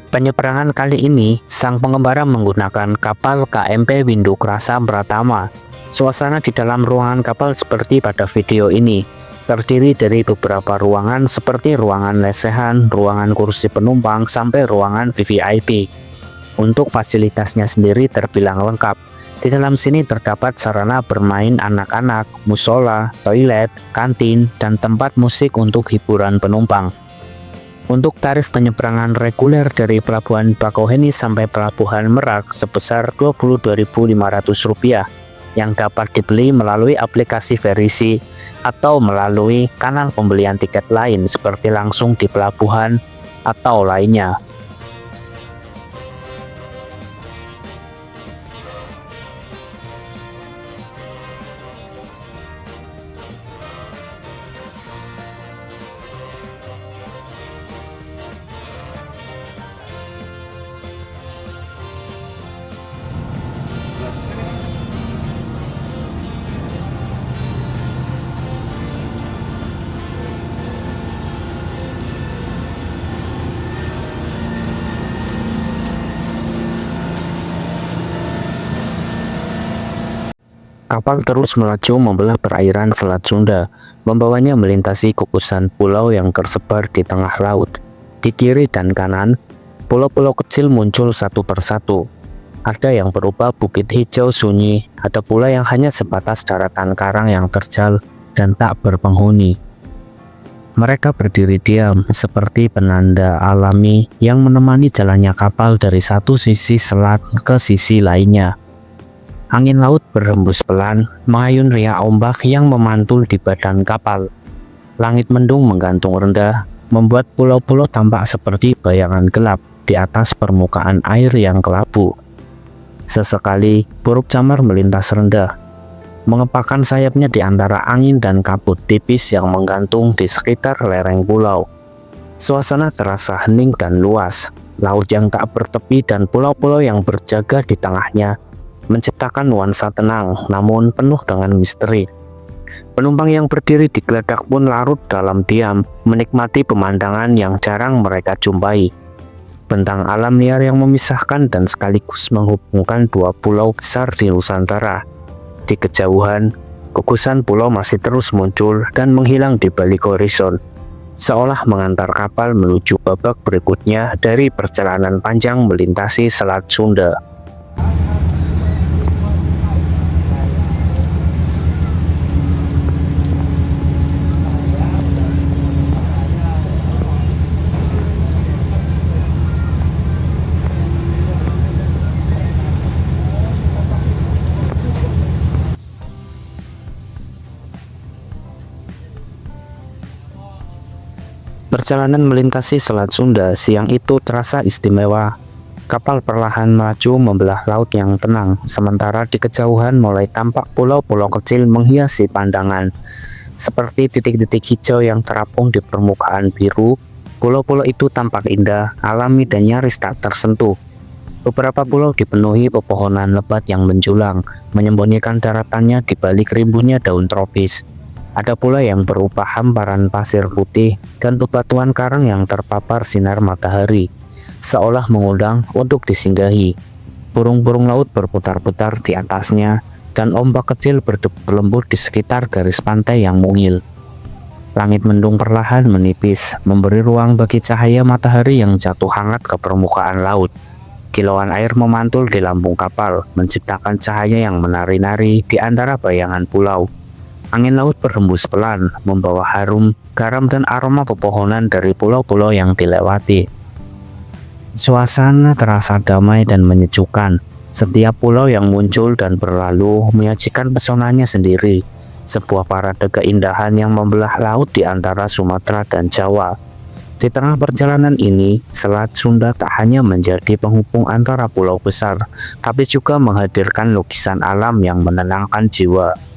Penyeberangan kali ini, sang pengembara menggunakan kapal KMP Windukrasa Pratama. Suasana di dalam ruangan kapal seperti pada video ini, terdiri dari beberapa ruangan seperti ruangan lesehan, ruangan kursi penumpang, sampai ruangan VVIP. Untuk fasilitasnya sendiri terbilang lengkap. Di dalam sini terdapat sarana bermain anak-anak, musola, toilet, kantin, dan tempat musik untuk hiburan penumpang. Untuk tarif penyeberangan reguler dari Pelabuhan Bakauheni sampai Pelabuhan Merak sebesar Rp22.500 yang dapat dibeli melalui aplikasi Verisi atau melalui kanal pembelian tiket lain seperti langsung di pelabuhan atau lainnya. Kapal terus melaju membelah perairan Selat Sunda, membawanya melintasi gugusan pulau yang tersebar di tengah laut. Di kiri dan kanan, pulau-pulau kecil muncul satu persatu. Ada yang berupa bukit hijau sunyi, ada pula yang hanya sebatas daratan karang yang terjal dan tak berpenghuni. Mereka berdiri diam seperti penanda alami yang menemani jalannya kapal dari satu sisi selat ke sisi lainnya. Angin laut berhembus pelan, mengayun riak ombak yang memantul di badan kapal. Langit mendung menggantung rendah, membuat pulau-pulau tampak seperti bayangan gelap di atas permukaan air yang kelabu. Sesekali, burung camar melintas rendah, mengepakkan sayapnya di antara angin dan kabut tipis yang menggantung di sekitar lereng pulau. Suasana terasa hening dan luas, laut yang tak bertepi dan pulau-pulau yang berjaga di tengahnya menciptakan nuansa tenang namun penuh dengan misteri. Penumpang yang berdiri di geladak pun larut dalam diam, menikmati pemandangan yang jarang mereka jumpai. Bentang alam liar yang memisahkan dan sekaligus menghubungkan dua pulau besar di Nusantara. Di kejauhan, gugusan pulau masih terus muncul dan menghilang di balik horizon, seolah mengantar kapal menuju babak berikutnya dari perjalanan panjang melintasi Selat Sunda. Perjalanan melintasi Selat Sunda siang itu terasa istimewa. Kapal perlahan melaju membelah laut yang tenang, sementara di kejauhan mulai tampak pulau-pulau kecil menghiasi pandangan. Seperti titik-titik hijau yang terapung di permukaan biru, pulau-pulau itu tampak indah, alami dan nyaris tak tersentuh. Beberapa pulau dipenuhi pepohonan lebat yang menjulang, menyembunyikan daratannya di balik rimbunnya daun tropis. Ada pula yang berupa hamparan pasir putih dan bebatuan karang yang terpapar sinar matahari, seolah mengundang untuk disinggahi. Burung-burung laut berputar-putar di atasnya, dan ombak kecil berdebu lembut di sekitar garis pantai yang mungil. Langit mendung perlahan menipis, memberi ruang bagi cahaya matahari yang jatuh hangat ke permukaan laut. Kilauan air memantul di lambung kapal, menciptakan cahaya yang menari-nari di antara bayangan pulau. Angin laut berhembus pelan, membawa harum, garam dan aroma pepohonan dari pulau-pulau yang dilewati. Suasana terasa damai dan menyejukkan. Setiap pulau yang muncul dan berlalu menyajikan pesonanya sendiri, sebuah parade keindahan yang membelah laut di antara Sumatera dan Jawa. Di tengah perjalanan ini, Selat Sunda tak hanya menjadi penghubung antara pulau besar, tapi juga menghadirkan lukisan alam yang menenangkan jiwa.